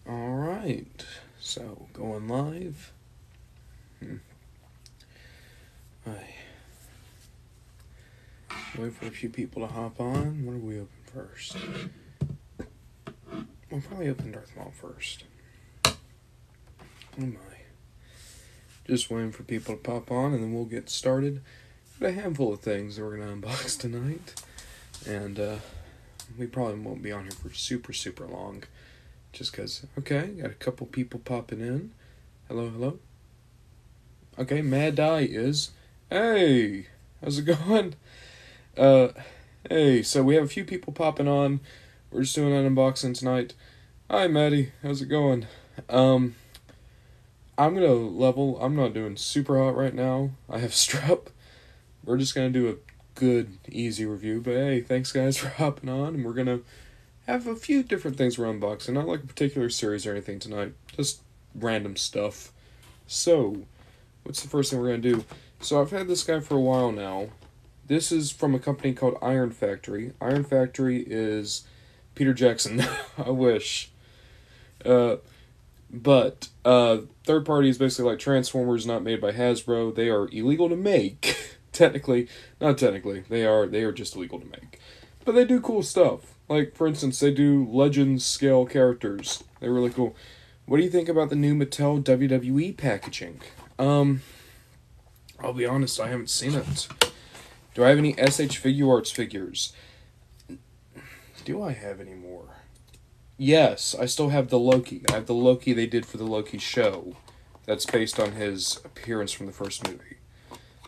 Alright, so going live. I wait for a few people to hop on. What do we open first? We'll probably open Darth Maul first. Oh my. Just waiting for people to pop on and then we'll get started. Got a handful of things that we're going to unbox tonight. And we probably won't be on here for super long. Just because, okay, got a couple people popping in. Hello. Okay, Mad Die is, hey, how's it going? Hey, so we have a few people popping on. We're just doing an unboxing tonight. Hi, Maddie, how's it going? I'm gonna level. I'm not doing super hot right now. I have strep. We're just gonna do a good, easy review. But hey, thanks guys for hopping on, and we're gonna have a few different things we're unboxing. Not like a particular series or anything tonight. Just random stuff. So, what's the first thing we're gonna do? So I've had this guy for a while now. This is from a company called Iron Factory. Iron Factory is Peter Jackson. I wish. But third party is basically like Transformers, not made by Hasbro. They are illegal to make. Technically, not technically. They are just illegal to make. But they do cool stuff. Like, for instance, they do Legends scale characters. They're really cool. What do you think about the new Mattel WWE packaging? I'll be honest, I haven't seen it. Do I have any SH Figuarts figures? Do I have any more? Yes, I still have the Loki. I have the Loki they did for the Loki show. That's based on his appearance from the first movie.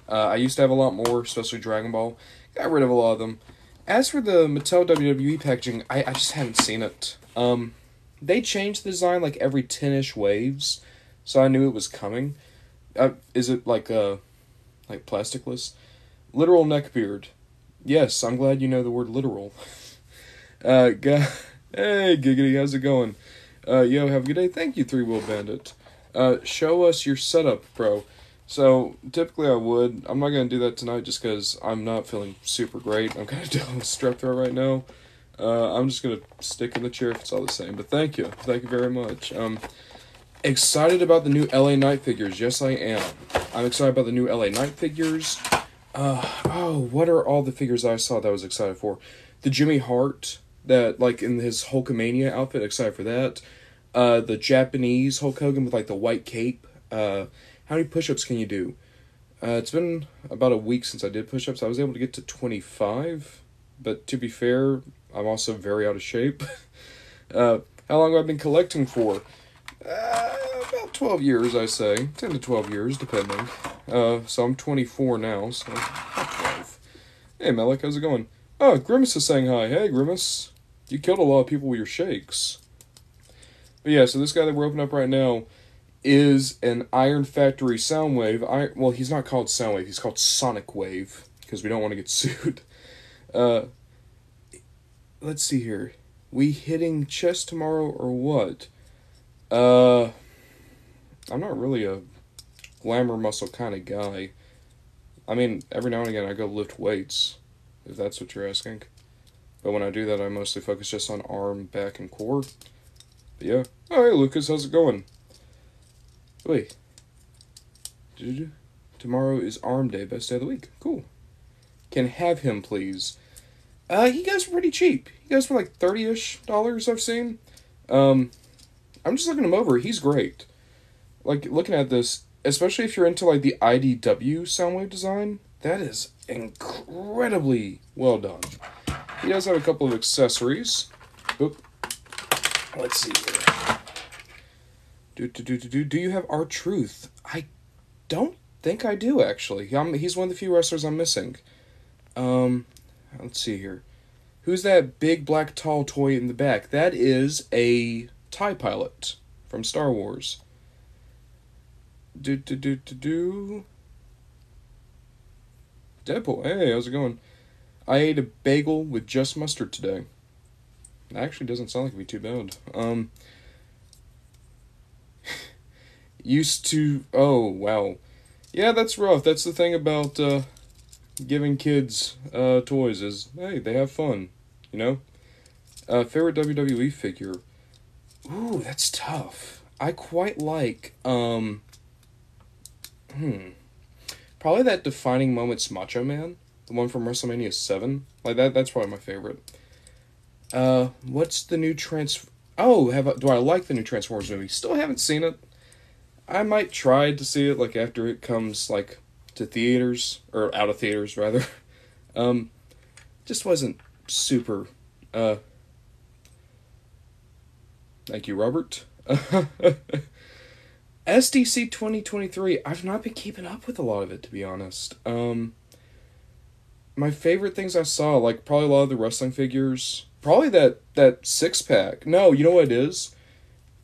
I used to have a lot more, especially Dragon Ball. Got rid of a lot of them. As for the Mattel WWE packaging, I just haven't seen it. They changed the design like every 10-ish waves, so I knew it was coming. Is it like plasticless? Literal neckbeard. Yes, I'm glad you know the word literal. Hey, Giggity, how's it going? Yo, have a good day. Thank you, Three Wheel Bandit. Show us your setup, bro. So, typically I would. I'm not going to do that tonight just because I'm not feeling super great. I'm kind of dealing with strep throat right now. I'm just going to stick in the chair if it's all the same. But thank you. Thank you very much. Excited about the new LA Knight figures. Yes, I am. I'm excited about the new LA Knight figures. What are all the figures I saw that I was excited for? The Jimmy Hart, that, like, in his Hulkamania outfit, excited for that. The Japanese Hulk Hogan with, like, the white cape. How many push-ups can you do? It's been about a week since I did push-ups. I was able to get to 25, but to be fair, I'm also very out of shape. How long have I been collecting for? About 12 years, I say. 10 to 12 years, depending. So I'm 24 now, so about 12. Hey, Melik, how's it going? Oh, Grimace is saying hi. Hey, Grimace. You killed a lot of people with your shakes. But yeah, so this guy that we're opening up right now is an Iron Factory Soundwave. Well, he's not called Soundwave. He's called Sonic Wave, because we don't want to get sued. Let's see here. We hitting chest tomorrow or what? I'm not really a glamour muscle kind of guy. I mean, every now and again I go lift weights, if that's what you're asking. But when I do that, I mostly focus just on arm, back, and core. But yeah. Oh, hey, Lucas, how's it going? Wait. Tomorrow is arm day, best day of the week. Cool. Can have him, please. He goes for pretty cheap. He goes for like $30-ish I've seen. I'm just looking him over. He's great. Like, looking at this, especially if you're into, like, the IDW Soundwave design, that is incredibly well done. He does have a couple of accessories. Oop. Let's see here. Do you have R-Truth? I don't think I do, actually. He's one of the few wrestlers I'm missing. Let's see here. Who's that big black tall toy in the back? That is a TIE pilot from Star Wars. Deadpool. Hey, how's it going? I ate a bagel with just mustard today. That actually doesn't sound like it'd be too bad. Used to... Oh, wow. Yeah, that's rough. That's the thing about giving kids toys is, hey, they have fun, you know? Favorite WWE figure? Ooh, that's tough. I quite like, probably that Defining Moments Macho Man. The one from WrestleMania 7. Like, that's probably my favorite. What's the new Oh, do I like the new Transformers movie? Still haven't seen it. I might try to see it, like, after it comes, like, to theaters, or out of theaters, rather. Um, just wasn't super, thank you, Robert. SDC 2023, I've not been keeping up with a lot of it, to be honest. My favorite things I saw, like, probably a lot of the wrestling figures. Probably that six-pack. No, you know what it is?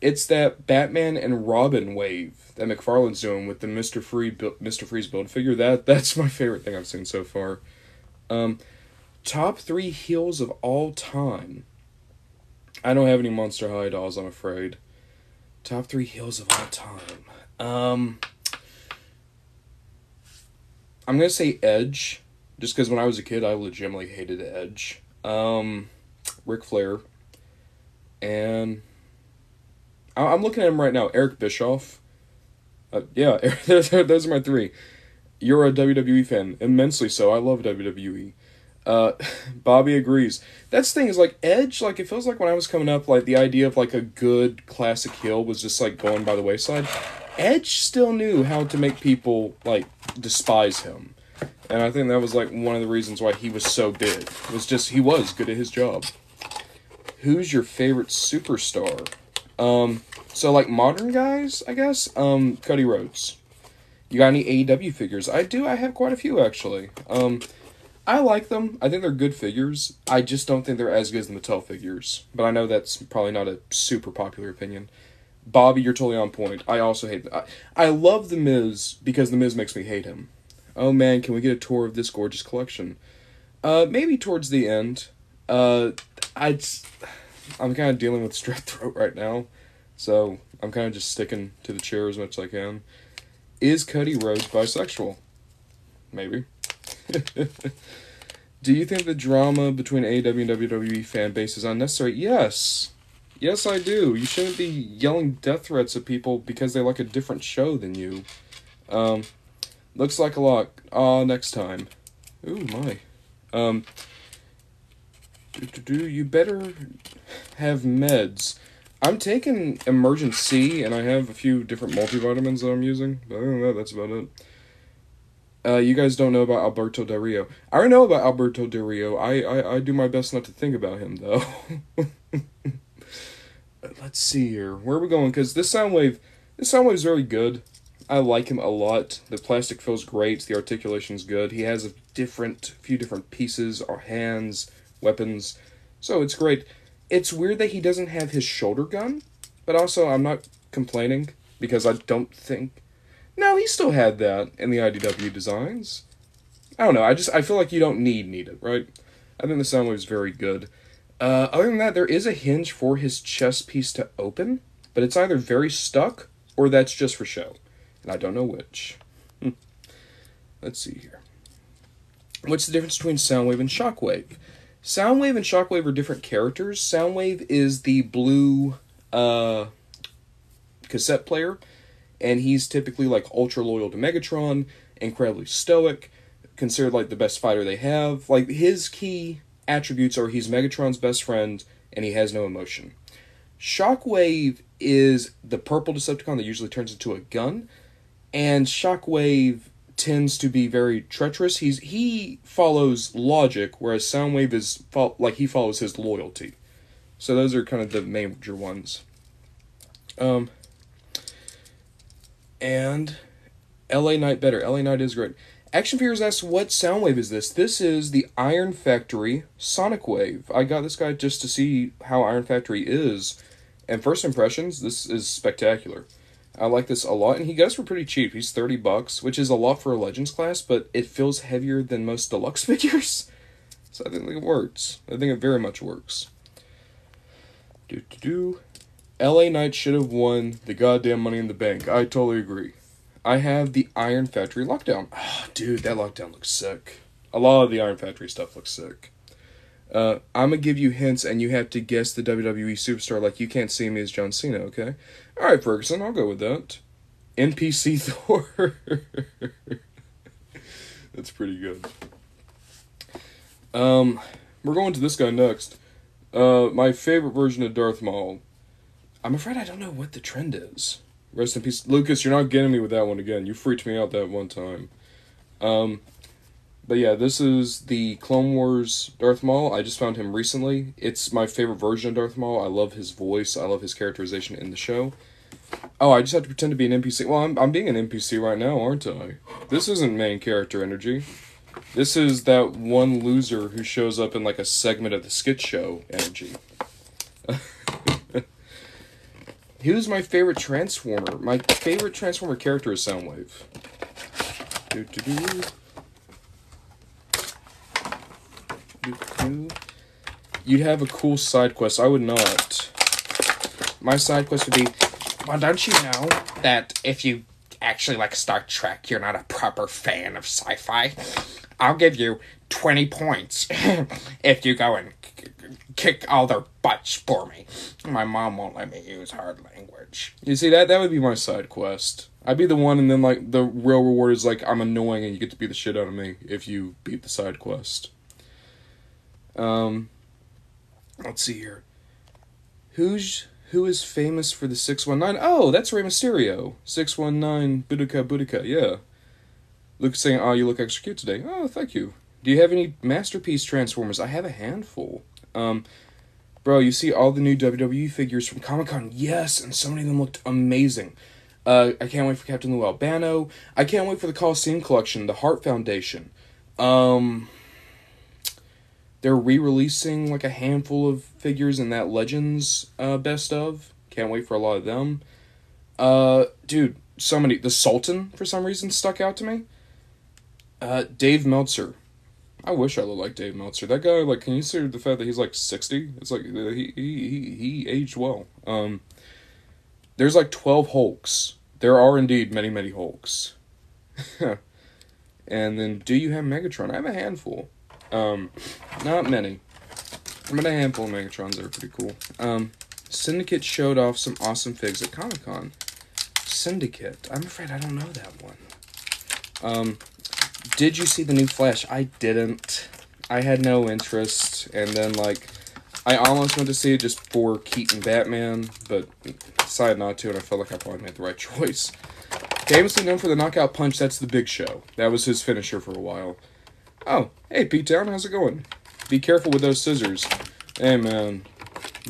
It's that Batman and Robin wave that McFarlane's doing with the Mr. Freeze build figure. That's my favorite thing I've seen so far. Top 3 heels of all time. I don't have any Monster High dolls, I'm afraid. Top 3 heels of all time. I'm gonna say Edge, just because when I was a kid, I legitimately hated Edge. Ric Flair, and I'm looking at him right now. Eric Bischoff. Yeah, those are my 3. You're a WWE fan, immensely so. I love WWE. Bobby agrees. That's the thing is, like, Edge, like, it feels like when I was coming up, like, the idea of, like, a good classic heel was just, like, going by the wayside. Edge still knew how to make people, like, despise him. And I think that was, like, one of the reasons why he was so big. Was just, he was good at his job. Who's your favorite superstar? So, like, modern guys, I guess? Cody Rhodes. You got any AEW figures? I do, I have quite a few, actually. I like them. I think they're good figures. I just don't think they're as good as the Mattel figures. But I know that's probably not a super popular opinion. Bobby, you're totally on point. I also hate that. I love The Miz because The Miz makes me hate him. Oh man, can we get a tour of this gorgeous collection? Maybe towards the end. I'm kind of dealing with strep throat right now. So I'm kind of just sticking to the chair as much as I can. Is Cody Rhodes bisexual? Maybe. Do you think the drama between AEW and WWE fan base is unnecessary? Yes. Yes, I do. You shouldn't be yelling death threats at people because they like a different show than you. Looks like a lot. Next time. Ooh, my. You better have meds. I'm taking Emergen-C, and I have a few different multivitamins that I'm using. But other than that, that's about it. You guys don't know about Alberto Del Rio. I already know about Alberto Del Rio. I do my best not to think about him, though. Let's see here. Where are we going? Because this Soundwave's really good. I like him a lot. The plastic feels great. The articulation's good. He has a few different pieces, or hands, weapons. So it's great. It's weird that he doesn't have his shoulder gun, but also I'm not complaining because I don't think... No, he still had that in the IDW designs. I don't know, I feel like you don't need it, right? I think the Soundwave's very good. Other than that, there is a hinge for his chest piece to open, but it's either very stuck or that's just for show. And I don't know which. Let's see here. What's the difference between Soundwave and Shockwave? Soundwave and Shockwave are different characters. Soundwave is the blue cassette player, and he's typically like ultra loyal to Megatron, incredibly stoic, considered like the best fighter they have. Like, his key attributes are he's Megatron's best friend and he has no emotion. Shockwave is the purple Decepticon that usually turns into a gun, and Shockwave tends to be very treacherous. He follows logic, whereas Soundwave he follows his loyalty. So those are kind of the major ones. And LA Knight better. LA Knight is great. Action Figures asks, what Soundwave is this? This is the Iron Factory Sonic Wave. I got this guy just to see how Iron Factory is. And first impressions, this is spectacular. I like this a lot, and he goes for pretty cheap. He's $30, which is a lot for a Legends class, but it feels heavier than most deluxe figures. So I think it works. I think it very much works. LA Knight should have won the goddamn Money in the Bank. I totally agree. I have the Iron Factory Lockdown. Oh, dude, that Lockdown looks sick. A lot of the Iron Factory stuff looks sick. I'm gonna give you hints, and you have to guess the WWE superstar. Like, you can't see me as John Cena, okay? All right, Ferguson, I'll go with that. NPC Thor. That's pretty good. We're going to this guy next. My favorite version of Darth Maul. I'm afraid I don't know what the trend is. Rest in peace. Lucas, you're not getting me with that one again. You freaked me out that one time. But yeah, this is the Clone Wars Darth Maul. I just found him recently. It's my favorite version of Darth Maul. I love his voice. I love his characterization in the show. Oh, I just have to pretend to be an NPC. Well, I'm being an NPC right now, aren't I? This isn't main character energy. This is that one loser who shows up in like a segment of the skit show energy. Who's my favorite Transformer? My favorite Transformer character is Soundwave. You'd have a cool side quest. I would not. My side quest would be, well, don't you know that if you actually like Star Trek, you're not a proper fan of sci-fi? I'll give you 20 points if you go and kick all their butts for me. My mom won't let me use hard language. You see, that would be my side quest. I'd be the one, and then like the real reward is like I'm annoying and you get to beat the shit out of me if you beat the side quest. Let's see here. Who is famous for the 619? Oh, that's Rey Mysterio. 619 Boudica, yeah. Luke saying, oh, you look extra cute today. Oh, thank you. Do you have any Masterpiece Transformers? I have a handful. Bro, you see all the new WWE figures from Comic-Con? Yes, and so many of them looked amazing. I can't wait for Captain Lou Albano. I can't wait for the Coliseum Collection, the Hart Foundation. They're re-releasing like a handful of figures in that Legends best of. Can't wait for a lot of them. Dude, so many. The Sultan, for some reason, stuck out to me. Dave Meltzer. I wish I looked like Dave Meltzer. That guy, like, can you consider the fact that he's like 60? It's like he aged well. There's like 12 Hulks. There are indeed many, many Hulks. And then, do you have Megatron? I have a handful. Not many. But a handful of Megatrons that are pretty cool. Syndicate showed off some awesome figs at Comic-Con. Syndicate. I'm afraid I don't know that one. Did you see the new Flash? I didn't. I had no interest. And then, like, I almost went to see it just for Keaton Batman, but decided not to, and I felt like I probably made the right choice. Famously known for the knockout punch, that's the Big Show. That was his finisher for a while. Oh, hey, Pete-Town, how's it going? Be careful with those scissors. Hey, man,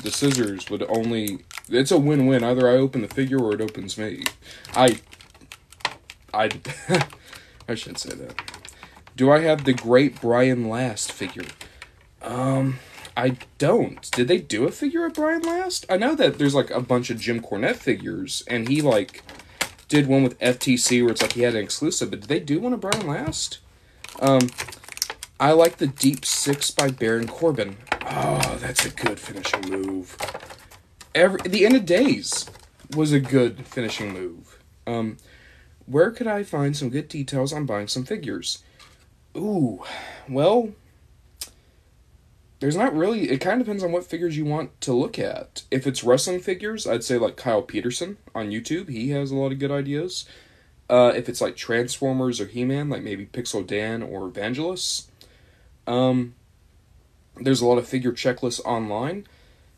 the scissors would only... It's a win-win. Either I open the figure or it opens me. I shouldn't say that. Do I have the Great Brian Last figure? I don't. Did they do a figure of Brian Last? I know that there's, like, a bunch of Jim Cornette figures, and he, like, did one with FTC where it's like he had an exclusive, but did they do one of Brian Last? I like the Deep Six by Baron Corbin. Oh, that's a good finishing move. The End of Days was a good finishing move. Where could I find some good details on buying some figures? Ooh, well, there's not really... It kind of depends on what figures you want to look at. If it's wrestling figures, I'd say like Kyle Peterson on YouTube. He has a lot of good ideas. If it's like Transformers or He-Man, like maybe Pixel Dan or Vangelis. There's a lot of figure checklists online.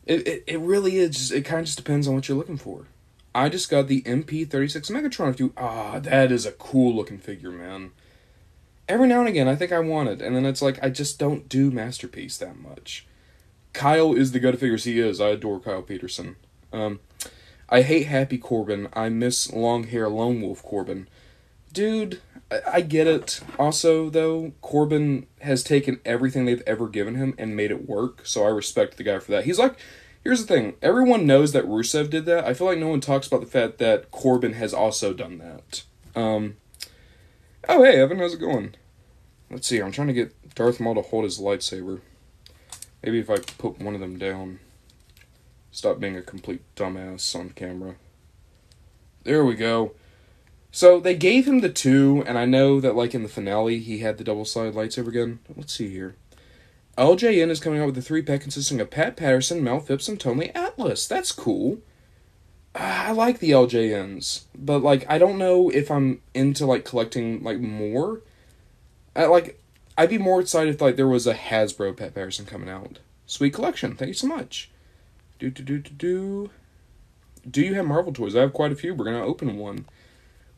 It really is. It kind of just depends on what you're looking for. I just got the MP36 Megatron of you. That is a cool looking figure, man. Every now and again, I think I want it, and then it's like, I just don't do Masterpiece that much. Kyle is the good figures he is. I adore Kyle Peterson. I hate Happy Corbin. I miss long hair Lone Wolf Corbin. Dude, I get it. Also, though, Corbin has taken everything they've ever given him and made it work, so I respect the guy for that. He's like, here's the thing. Everyone knows that Rusev did that. I feel like no one talks about the fact that Corbin has also done that. Oh, hey, Evan, how's it going? Let's see, I'm trying to get Darth Maul to hold his lightsaber. Maybe if I put one of them down. Stop being a complete dumbass on camera. There we go. So, they gave him the 2, and I know that, like, in the finale, he had the double-sided lightsaber again. Let's see here. LJN is coming out with a 3-pack consisting of Pat Patterson, Mel Phipps, and Tony Atlas. That's cool. I like the LJNs, but, like, I don't know if I'm into, like, collecting, like, more. I'd be more excited if, like, there was a Hasbro Pat Patterson coming out. Sweet collection. Thank you so much. Do you have Marvel toys? I have quite a few. We're going to open one.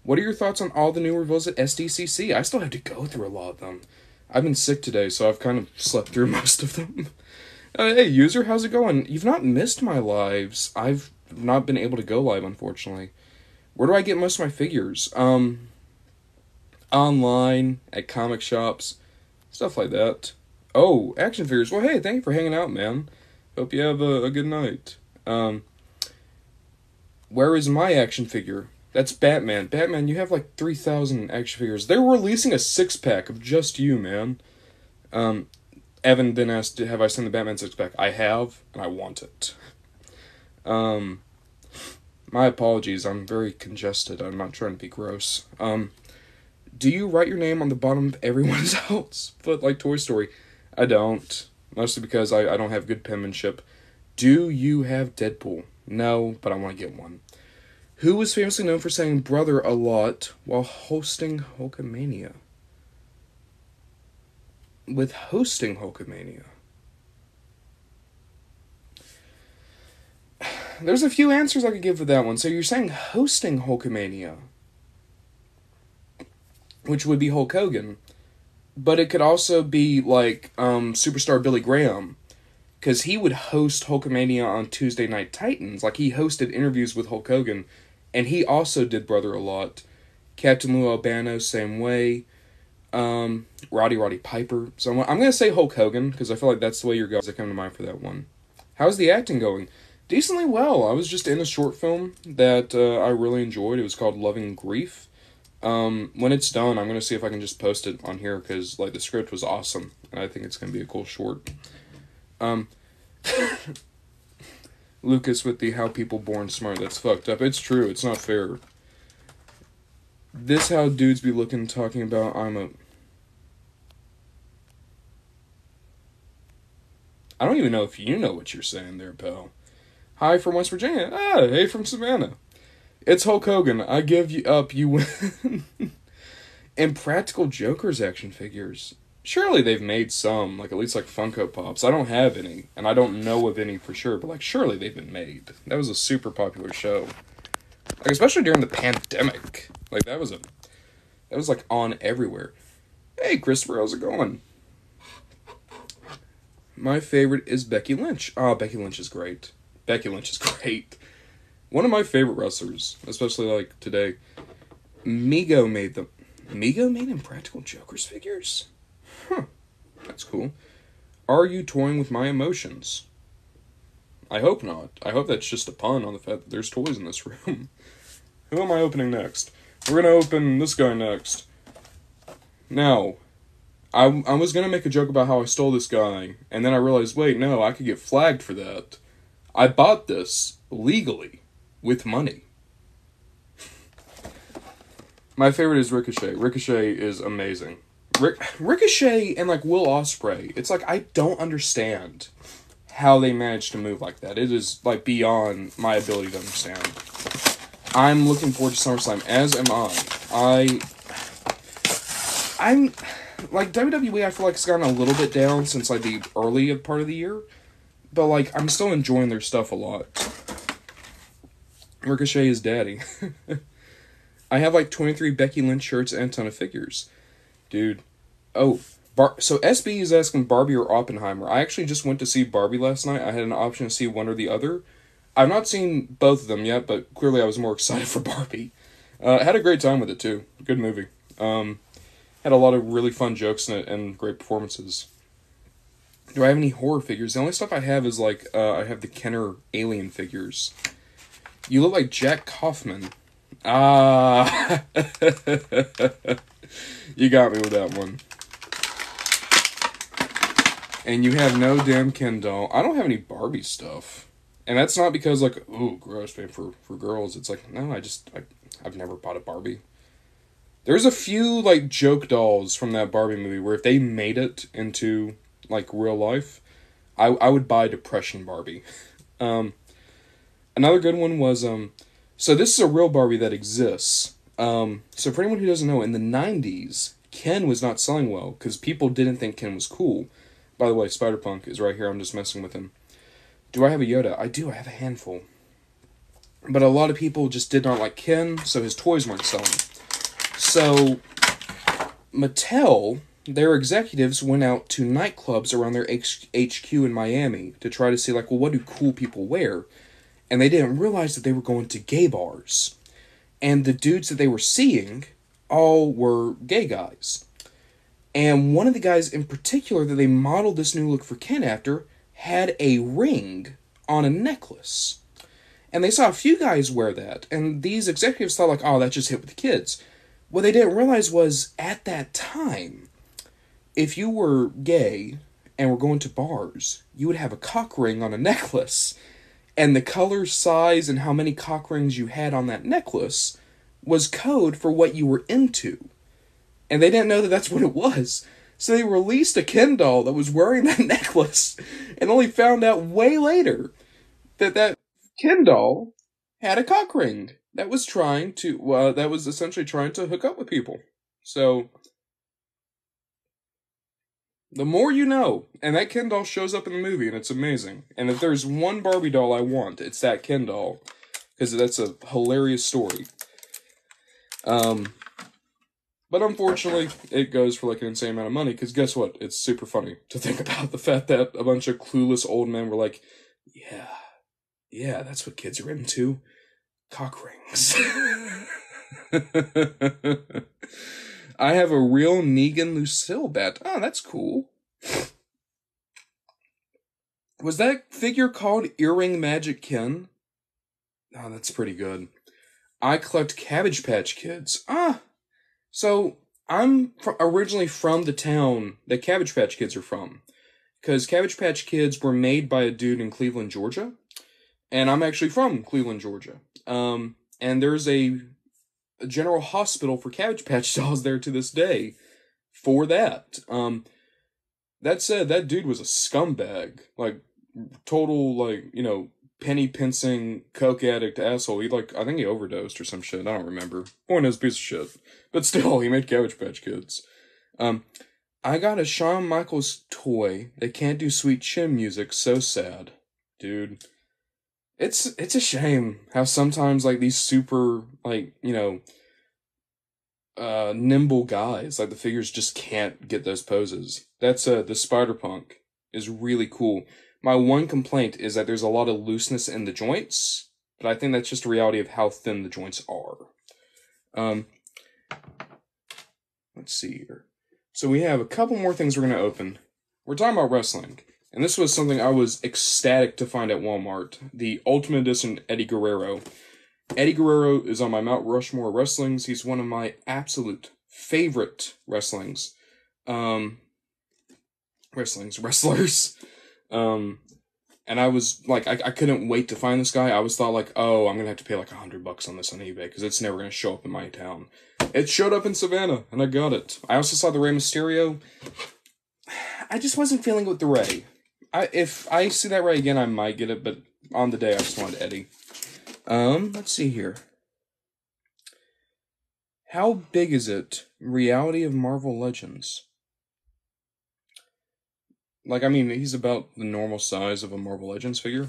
What are your thoughts on all the new reveals at SDCC? I still have to go through a lot of them. I've been sick today, so I've kind of slept through most of them. Hey, user, how's it going? You've not missed my lives. I've not been able to go live, unfortunately. Where do I get most of my figures? Online, at comic shops, stuff like that. Oh, action figures. Well, hey, thank you for hanging out, man. Hope you have a good night. Where is my action figure? That's Batman. Batman, you have like 3,000 action figures. They're releasing a 6-pack of just you, man. Evan then asked, have I seen the Batman 6-pack? I have, and I want it. My apologies, I'm very congested. I'm not trying to be gross. Do you write your name on the bottom of everyone's else? But like Toy Story, I don't. Mostly because I don't have good penmanship. Do you have Deadpool? No, but I want to get one. Who was famously known for saying brother a lot while hosting Hulkamania? With hosting Hulkamania. There's a few answers I could give for that one. So you're saying hosting Hulkamania, which would be Hulk Hogan, but it could also be like superstar Billy Graham, because he would host Hulkamania on Tuesday Night Titans. Like, he hosted interviews with Hulk Hogan, and he also did brother a lot. Captain Lou Albano, same way. Roddy Piper. So I'm going to say Hulk Hogan, because I feel like that's the way your guys that come to mind for that one. How's the acting going? Decently well. I was just in a short film that I really enjoyed. It was called Loving Grief. When it's done, I'm going to see if I can just post it on here, because like the script was awesome, and I think it's going to be a cool short. Lucas with the how people born smart. That's fucked up. It's true. It's not fair. This how dudes be looking talking about I don't even know if you know what you're saying there, pal. Hi from West Virginia. Ah, hey from Savannah. It's Hulk Hogan. I give you up, you win. Impractical Jokers action figures. Surely they've made some, like at least like Funko Pops. I don't have any, and I don't know of any for sure, but like surely they've been made. That was a super popular show. Like especially during the pandemic. Like that was like on everywhere. Hey Christopher, how's it going? My favorite is Becky Lynch. Oh, Becky Lynch is great. Becky Lynch is great. One of my favorite wrestlers, especially like today. Mego made them. Mego made Impractical Jokers figures? Huh. That's cool. Are you toying with my emotions? I hope not. I hope that's just a pun on the fact that there's toys in this room. Who am I opening next? We're gonna open this guy next. Now, I was gonna make a joke about how I stole this guy, and then I realized, wait, no, I could get flagged for that. I bought this legally, with money. My favorite is Ricochet. Ricochet is amazing. Ricochet and like Will Ospreay, it's like I don't understand how they managed to move like that. It is like beyond my ability to understand. I'm looking forward to SummerSlam, as am I. I'm like WWE, I feel like it's gotten a little bit down since like the early part of the year, but like I'm still enjoying their stuff a lot. Ricochet is daddy. I have like 23 Becky Lynch shirts and a ton of figures. Dude. Oh, so SB is asking Barbie or Oppenheimer. I actually just went to see Barbie last night. I had an option to see one or the other. I've not seen both of them yet, but clearly I was more excited for Barbie. I had a great time with it too. Good movie. Had a lot of really fun jokes in it and great performances. Do I have any horror figures? The only stuff I have is like, I have the Kenner Alien figures. You look like Jack Kaufman. Ah. You got me with that one. And you have no damn Ken doll. I don't have any Barbie stuff. And that's not because, like, ooh, gross, man, for girls. It's like, no, I've never bought a Barbie. There's a few, like, joke dolls from that Barbie movie where if they made it into, like real life, I would buy Depression Barbie. Another good one was so this is a real Barbie that exists. So for anyone who doesn't know, in the 90s, Ken was not selling well because people didn't think Ken was cool. By the way, Spider-Punk is right here. I'm just messing with him. Do I have a Yoda? I do. I have a handful. But a lot of people just did not like Ken, so his toys weren't selling. So Mattel, their executives went out to nightclubs around their HQ in Miami to try to see, like, well, what do cool people wear? And they didn't realize that they were going to gay bars. And the dudes that they were seeing all were gay guys. And one of the guys in particular that they modeled this new look for Ken after had a ring on a necklace. And they saw a few guys wear that, and these executives thought, like, oh, that just hit with the kids. What they didn't realize was, at that time, if you were gay and were going to bars, you would have a cock ring on a necklace. And the color, size, and how many cock rings you had on that necklace was code for what you were into. And they didn't know that that's what it was. So they released a Ken doll that was wearing that necklace, and only found out way later that that Ken doll had a cock ring that was essentially trying to hook up with people. So, the more you know, and that Ken doll shows up in the movie, and it's amazing. And if there's one Barbie doll I want, it's that Ken doll, because that's a hilarious story. But unfortunately, it goes for like an insane amount of money, because guess what? It's super funny to think about the fact that a bunch of clueless old men were like, yeah, that's what kids are into. Cock rings. I have a real Negan Lucille bat. Oh, that's cool. Was that figure called Earring Magic Ken? Oh, that's pretty good. I collect Cabbage Patch Kids. So I'm originally from the town that Cabbage Patch Kids are from. Because Cabbage Patch Kids were made by a dude in Cleveland, Georgia. And I'm actually from Cleveland, Georgia. And there's a general hospital for Cabbage Patch dolls there to this day for that. That said, that dude was a scumbag. Like, total, like, penny pincing, coke addict asshole. I think he overdosed or some shit. I don't remember. Point is, piece of shit. But still, he made Cabbage Patch Kids. I got a Shawn Michaels toy that can't do sweet chin music. So sad. Dude. It's a shame how sometimes, like, these super, like, nimble guys, like, the figures just can't get those poses. That's, the Spider-Punk is really cool. My one complaint is that there's a lot of looseness in the joints, but I think that's just a reality of how thin the joints are. Let's see here. So we have a couple more things we're going to open. We're talking about wrestling. And this was something I was ecstatic to find at Walmart. The Ultimate Edition Eddie Guerrero. Eddie Guerrero is on my Mount Rushmore wrestlings. He's one of my absolute favorite wrestlers. And I was like, I couldn't wait to find this guy. I was thought like, oh, I'm gonna have to pay like $100 on this on eBay because it's never gonna show up in my town. It showed up in Savannah, and I got it. I also saw the Rey Mysterio. I just wasn't feeling it with the Rey. If I see that Rey again, I might get it, but on the day I just wanted Eddie. Let's see here. How big is it? Reality of Marvel Legends. Like, I mean, he's about the normal size of a Marvel Legends figure.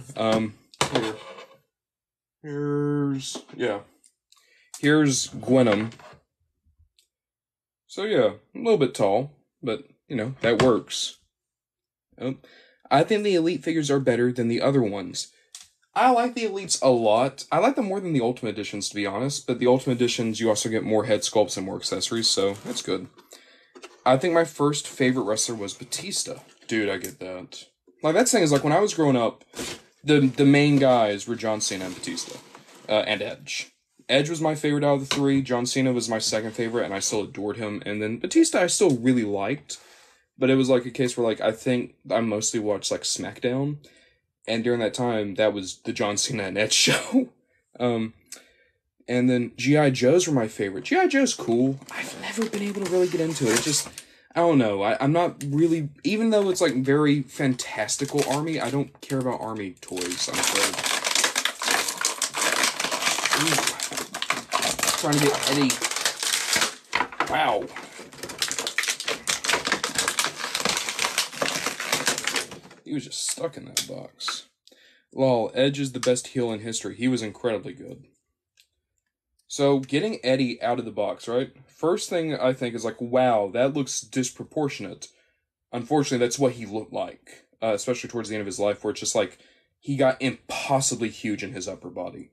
Here's Gwenom. So yeah, a little bit tall, but, that works. I think the Elite figures are better than the other ones. I like the Elites a lot. I like them more than the Ultimate Editions, to be honest, but the Ultimate Editions, you also get more head sculpts and more accessories, so that's good. I think my first favorite wrestler was Batista. Dude, I get that. Like, that thing is, like, when I was growing up, the main guys were John Cena and Batista. And Edge. Edge was my favorite out of the three. John Cena was my second favorite, and I still adored him. And then Batista I still really liked. But it was, like, a case where, like, I think I mostly watched, like, SmackDown. And during that time, that was the John Cena and Edge show. And then G.I. Joes were my favorite. G.I. Joe's cool. I've never been able to really get into it. I don't know. I'm not really, even though it's like very fantastical army, I don't care about army toys, I'm afraid. Ooh. Trying to get Eddie. Wow. He was just stuck in that box. Lol, Edge is the best heel in history. He was incredibly good. So, getting Eddie out of the box, right? First thing I think is like, wow, that looks disproportionate. Unfortunately, that's what he looked like, especially towards the end of his life, where it's just like, he got impossibly huge in his upper body.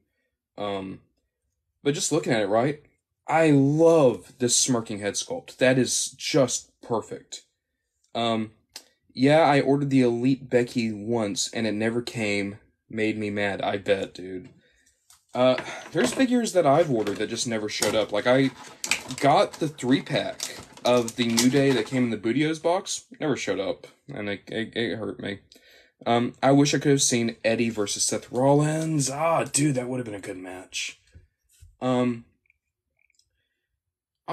But just looking at it, right? I love this smirking head sculpt. That is just perfect. Yeah, I ordered the Elite Becky once, and it never came. Made me mad, I bet, dude. There's figures that I've ordered that just never showed up. Like, I got the 3-pack of the New Day that came in the Bootios box. Never showed up, and it hurt me. I wish I could have seen Eddie versus Seth Rollins. Ah, dude, that would have been a good match. I'll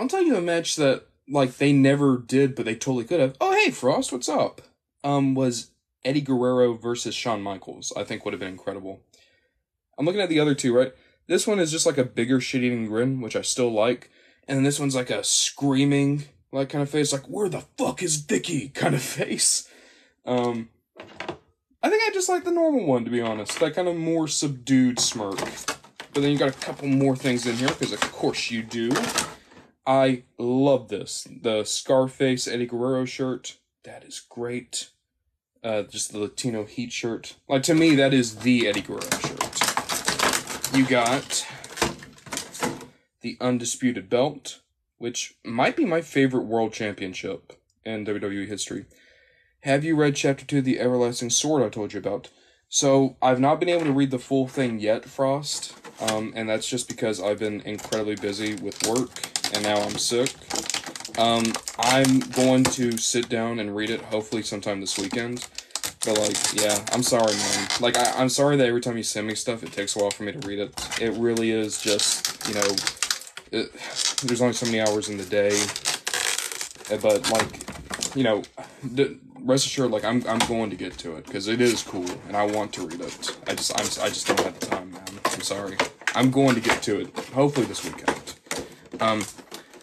tell you a match that, like, they never did, but they totally could have. Oh, hey, Frost, what's up? Was Eddie Guerrero versus Shawn Michaels. I think would have been incredible. I'm looking at the other two, right? This one is just like a bigger shit-eating grin, which I still like. And then this one's like a screaming, like, kind of face, like, where the fuck is Vicky kind of face. I think I just like the normal one, to be honest. That kind of more subdued smirk. But then you got a couple more things in here, because of course you do. I love this. The Scarface Eddie Guerrero shirt. That is great. Just the Latino Heat shirt. Like, to me, that is the Eddie Guerrero shirt. You got the Undisputed Belt, which might be my favorite world championship in WWE history. Have you read Chapter 2 of The Everlasting Sword I told you about? So, I've not been able to read the full thing yet, Frost, and that's just because I've been incredibly busy with work, and now I'm sick. I'm going to sit down and read it, hopefully sometime this weekend. But, like, yeah, I'm sorry, man. Like, I'm sorry that every time you send me stuff, it takes a while for me to read it. It really is just, you know, there's only so many hours in the day. But, like, you know, rest assured, like, I'm going to get to it, because it is cool, and I want to read it. I just don't have the time, man. I'm sorry. I'm going to get to it, hopefully this weekend.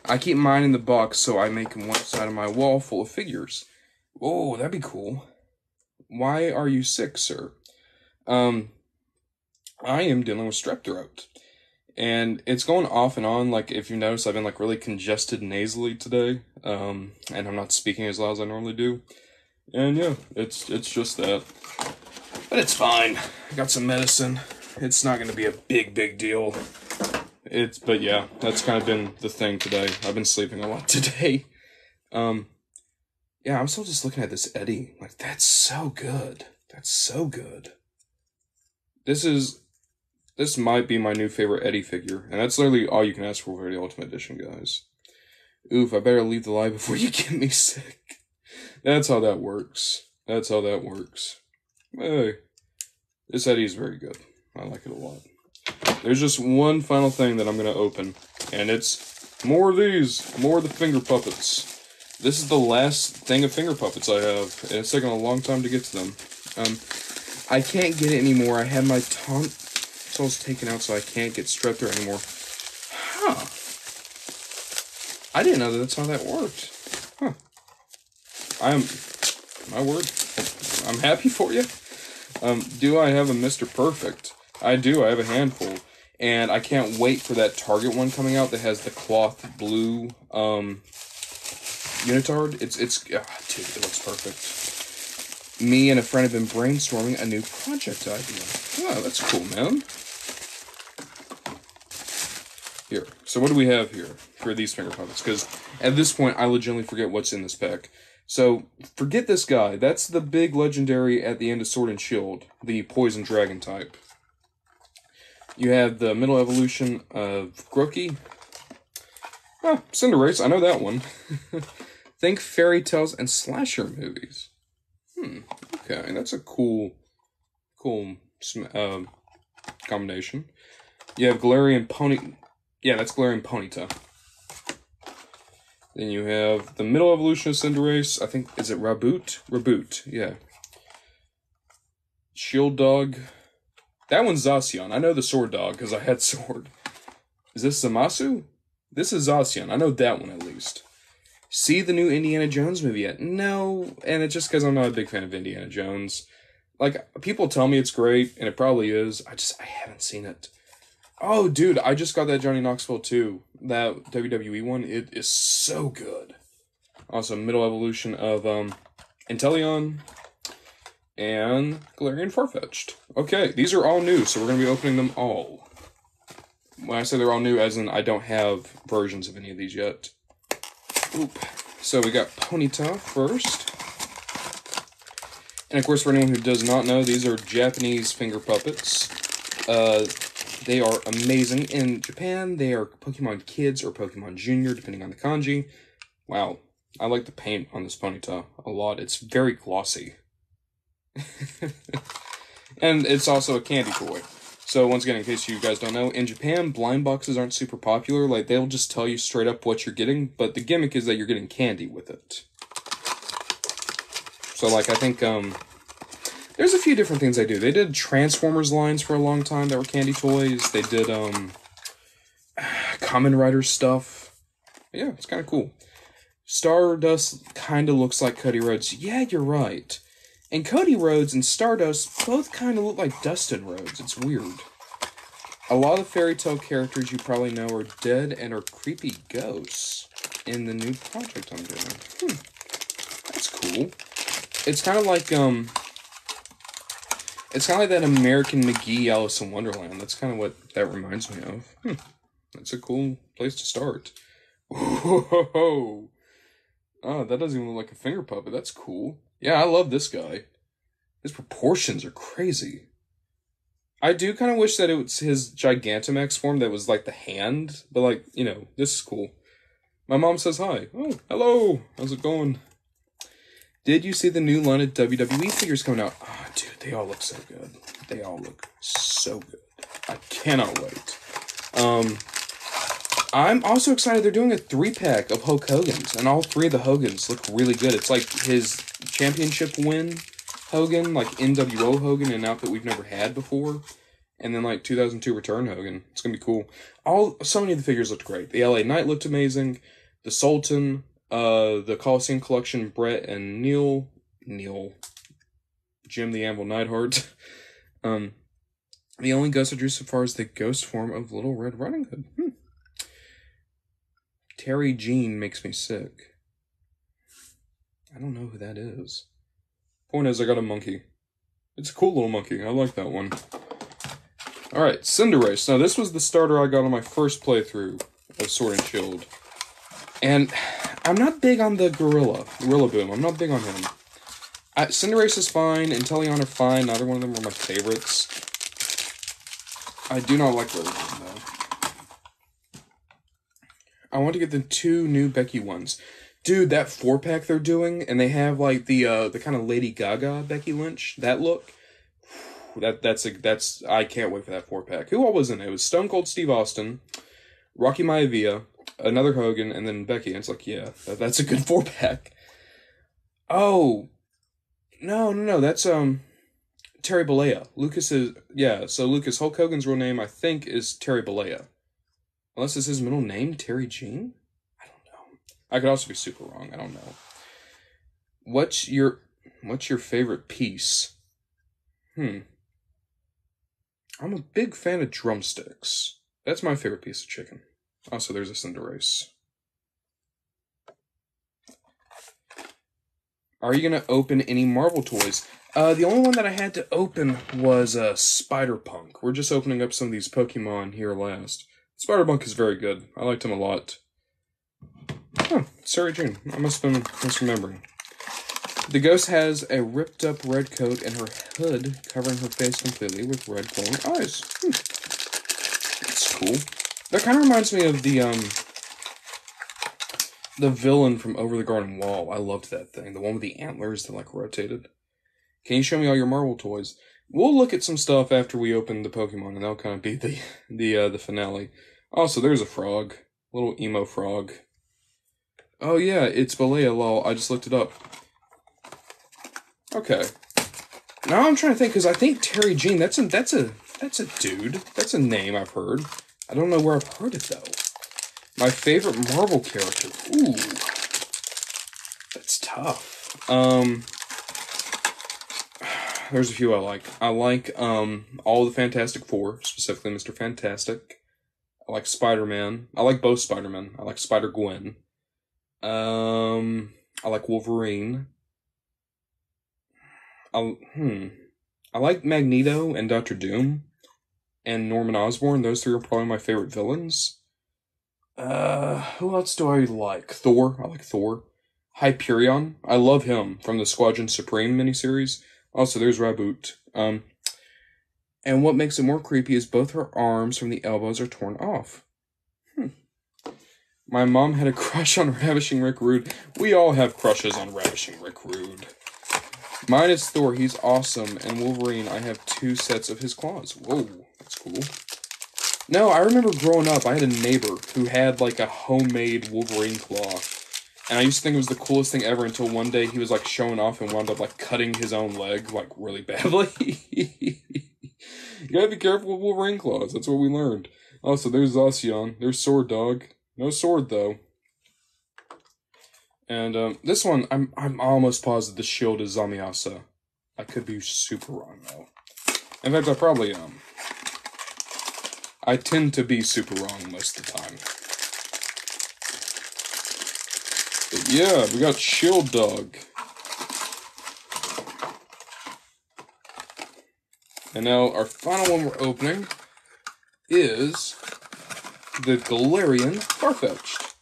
I keep mine in the box, so I make one side of my wall full of figures. Oh, that'd be cool. Why are you sick, sir? I am dealing with strep throat. And it's going off and on. Like, if you notice, I've been, like, really congested nasally today. And I'm not speaking as loud as I normally do. And, yeah, it's just that. But it's fine. I got some medicine. It's not gonna be a big deal. But yeah, that's kind of been the thing today. I've been sleeping a lot today. Yeah, I'm still just looking at this Eddie. Like, that's so good. That's so good. This might be my new favorite Eddie figure. And that's literally all you can ask for the Ultimate Edition, guys. Oof, I better leave the live before you get me sick. That's how that works. That's how that works. Hey, this Eddie is very good. I like it a lot. There's just one final thing that I'm going to open. And it's more of these. More of the finger puppets. This is the last thing of finger puppets I have, and it's taken a long time to get to them. I can't get it anymore. I had my tonsils taken out, so I can't get strep throat anymore. Huh. I didn't know that's how that worked. Huh. My word, I'm happy for you. Do I have a Mr. Perfect? I do, I have a handful. And I can't wait for that Target one coming out that has the cloth blue, unitard. Dude, it looks perfect. Me and a friend have been brainstorming a new project idea. Oh, that's cool, man. Here. So what do we have here for these finger puppets? Because at this point, I legitimately forget what's in this pack. So, forget this guy. That's the big legendary at the end of Sword and Shield, the Poison Dragon type. You have the middle evolution of Grooky. Oh, Cinderace, I know that one. Think fairy tales and slasher movies. Okay, that's a cool combination. You have Galarian Pony... Yeah, that's Galarian Ponyta. Then you have the middle evolution of Cinderace. I think, is it Raboot? Raboot, yeah. Shield Dog. That one's Zacian. I know the Sword Dog because I had Sword. Is this Zamasu? This is Zacian. I know that one at least. See the new Indiana Jones movie yet? No, and it's just because I'm not a big fan of Indiana Jones. Like, people tell me it's great, and it probably is. I haven't seen it. Oh, dude, I just got that Johnny Knoxville 2. That WWE one. It is so good. Also, middle evolution of, Inteleon and Galarian Farfetch'd. Okay, these are all new, so we're going to be opening them all. When I say they're all new, as in I don't have versions of any of these yet. Oop. So we got Ponyta first. And of course, for anyone who does not know, these are Japanese finger puppets. They are amazing. In Japan, they are Pokemon Kids or Pokemon Junior, depending on the kanji. Wow. I like the paint on this Ponyta a lot. It's very glossy. And it's also a candy toy. So once again, in case you guys don't know, in Japan, blind boxes aren't super popular. Like, they'll just tell you straight up what you're getting, but the gimmick is that you're getting candy with it. So, like, I think, there's a few different things they do. They did Transformers lines for a long time that were candy toys. They did, Kamen Rider stuff. Yeah, it's kind of cool. Stardust kind of looks like Cody Rhodes. Yeah, you're right. And Cody Rhodes and Stardust both kind of look like Dustin Rhodes. It's weird. A lot of Fairy Tail characters you probably know are dead and are creepy ghosts in the new project I'm doing. That's cool. It's kind of like, it's kind of like that American McGee Alice in Wonderland. That's kind of what that reminds me of. That's a cool place to start. Whoa! Oh, that doesn't even look like a finger puppet. That's cool. Yeah, I love this guy. His proportions are crazy. I do kind of wish that it was his Gigantamax form that was like the hand, but like, you know, this is cool. My mom says hi. Oh, hello. How's it going? Did you see the new line of WWE figures coming out? Oh, dude, they all look so good. They all look so good. I cannot wait. I'm also excited they're doing a 3-pack of Hulk Hogan's, and all 3 of the Hogans look really good. It's like his championship win Hogan, like NWO Hogan, an outfit we've never had before, and then like 2002 Return Hogan. It's gonna be cool. So many of the figures looked great. The LA Knight looked amazing. The Sultan, the Coliseum Collection, Brett and Neil, Jim the Anvil Neidhart. The only ghost I drew so far is the ghost form of Little Red Riding Hood. Terry Jean makes me sick. I don't know who that is. Point is, I got a monkey. It's a cool little monkey. I like that one. Alright, Cinderace. Now, this was the starter I got on my first playthrough of Sword and Shield. And I'm not big on the Gorilla Boom. I'm not big on him. Cinderace is fine. Inteleon are fine. Neither one of them are my favorites. I do not like Rillaboom, though. I want to get the 2 new Becky ones. Dude, that 4-pack they're doing, and they have like the kind of Lady Gaga Becky Lynch, that look. That's I can't wait for that 4-pack. Who all was in it? It was Stone Cold Steve Austin, Rocky Maivia, another Hogan, and then Becky. And it's like, yeah, that's a good 4-pack. Oh, no, that's Terry Bollea. So Lucas, Hulk Hogan's real name, I think, is Terry Bollea. Unless it's his middle name, Terry Jean? I don't know. I could also be super wrong. I don't know. What's your favorite piece? I'm a big fan of drumsticks. That's my favorite piece of chicken. Also, there's a Cinderace. Are you going to open any Marvel toys? The only one that I had to open was Spider-Punk. We're just opening up some of these Pokemon here last. Spider-Punk is very good. I liked him a lot. Oh, Sarah Jane. I must have been misremembering. The ghost has a ripped-up red coat and her hood covering her face completely with red glowing eyes. That's cool. That kind of reminds me of the villain from Over the Garden Wall. I loved that thing. The one with the antlers that, like, rotated. Can you show me all your Marvel toys? We'll look at some stuff after we open the Pokemon, and that'll kind of be the finale. Also, there's a frog. Little emo frog. Oh yeah, it's Balea, lol. I just looked it up. Okay. Now I'm trying to think, because I think Terry Jean, that's a dude. That's a name I've heard. I don't know where I've heard it, though. My favorite Marvel character. Ooh. That's tough. There's a few I like. I like, all the Fantastic Four, specifically Mr. Fantastic. I like Spider-Man. I like both Spider-Man. I like Spider-Gwen. I like Wolverine. I like Magneto and Doctor Doom and Norman Osborn. Those three are probably my favorite villains. Who else do I like? Thor. I like Thor. Hyperion. I love him from the Squadron Supreme miniseries. Also, there's Raboot. And what makes it more creepy is both her arms from the elbows are torn off. My mom had a crush on Ravishing Rick Rude. We all have crushes on Ravishing Rick Rude. Mine is Thor, he's awesome, and Wolverine, I have 2 sets of his claws. Whoa, that's cool. No, I remember growing up, I had a neighbor who had, like, a homemade Wolverine claw. And I used to think it was the coolest thing ever until one day he was, like, showing off and wound up, like, cutting his own leg, like, really badly. You gotta be careful with Wolverine claws, that's what we learned. Also, there's Zacian, there's Sword Dog. No sword, though. And, this one, I'm almost positive the shield is Zamiyasa. I could be super wrong, though. In fact, I probably am. I tend to be super wrong most of the time. But yeah, we got Shield Dog. And now, our final one we're opening is the Galarian Farfetch'd.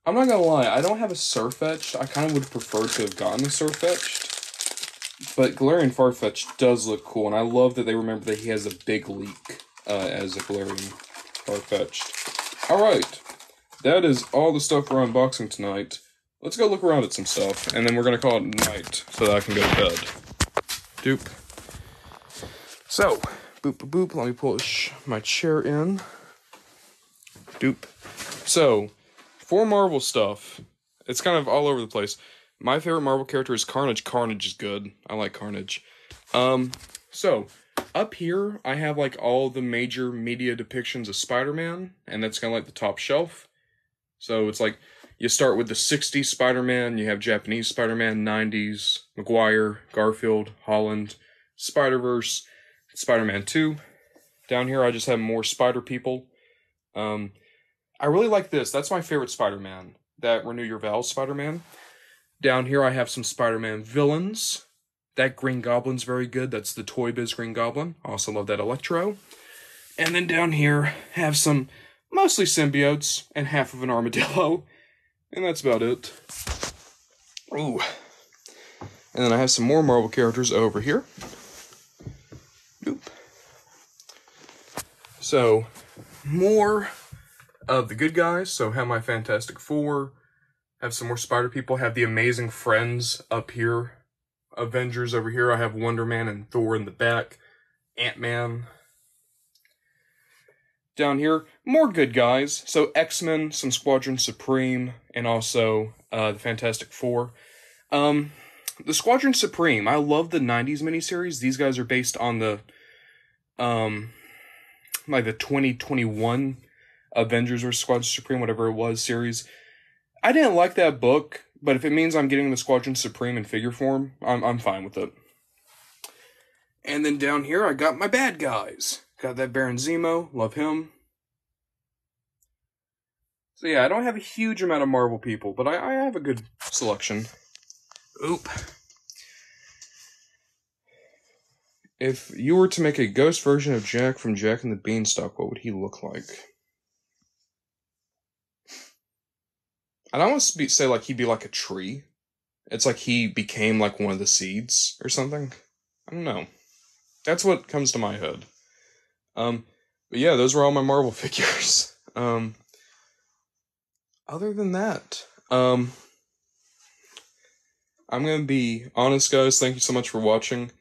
I'm not gonna lie, I don't have a Sirfetch'd. I kind of would prefer to have gotten a Sirfetch'd. But Galarian Farfetch'd does look cool, and I love that they remember that he has a big leak as a Galarian Farfetch'd. Alright, that is all the stuff we're unboxing tonight. Let's go look around at some stuff, and then we're gonna call it night so that I can go to bed. Doop. So, boop boop boop, let me push my chair in. Doop. So, for Marvel stuff, it's kind of all over the place. My favorite Marvel character is Carnage. Carnage is good. I like Carnage. So, up here, I have, like, all the major media depictions of Spider-Man, and that's kind of like the top shelf. So, it's like, you start with the 60s Spider-Man, you have Japanese Spider-Man, 90s, Maguire, Garfield, Holland, Spider-Verse, Spider-Man 2. Down here, I just have more Spider People. I really like this. That's my favorite Spider-Man. That Renew Your Vows Spider-Man. Down here, I have some Spider-Man villains. That Green Goblin's very good. That's the Toy Biz Green Goblin. Also love that Electro. And then down here, have some mostly symbiotes and half of an armadillo. And that's about it. Ooh. And then I have some more Marvel characters over here. Oop. So, more of the good guys. So, have my Fantastic Four. Have some more Spider People. Have the Amazing Friends up here. Avengers over here. I have Wonder Man and Thor in the back. Ant-Man. Down here, more good guys. So X-Men, some Squadron Supreme, and also the Fantastic Four. The Squadron Supreme, I love the 90s miniseries. These guys are based on the, like the 2021 Avengers or Squadron Supreme, whatever it was, series. I didn't like that book, but if it means I'm getting the Squadron Supreme in figure form, I'm fine with it. And then down here, I got my bad guys. Got that Baron Zemo, love him. So yeah, I don't have a huge amount of Marvel people, but I have a good selection. Oop. If you were to make a ghost version of Jack from Jack and the Beanstalk, what would he look like? I'd almost say like he'd be like a tree. It's like he became like one of the seeds or something. I don't know. That's what comes to my head. But yeah, those were all my Marvel figures. Other than that, I'm gonna be honest, guys. Thank you so much for watching.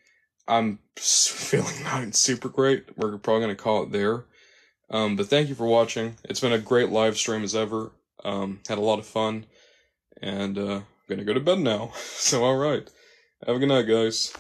I'm feeling not super great. We're probably gonna call it there. But thank you for watching. It's been a great live stream as ever. Had a lot of fun. And, I'm gonna go to bed now. So, alright. Have a good night, guys.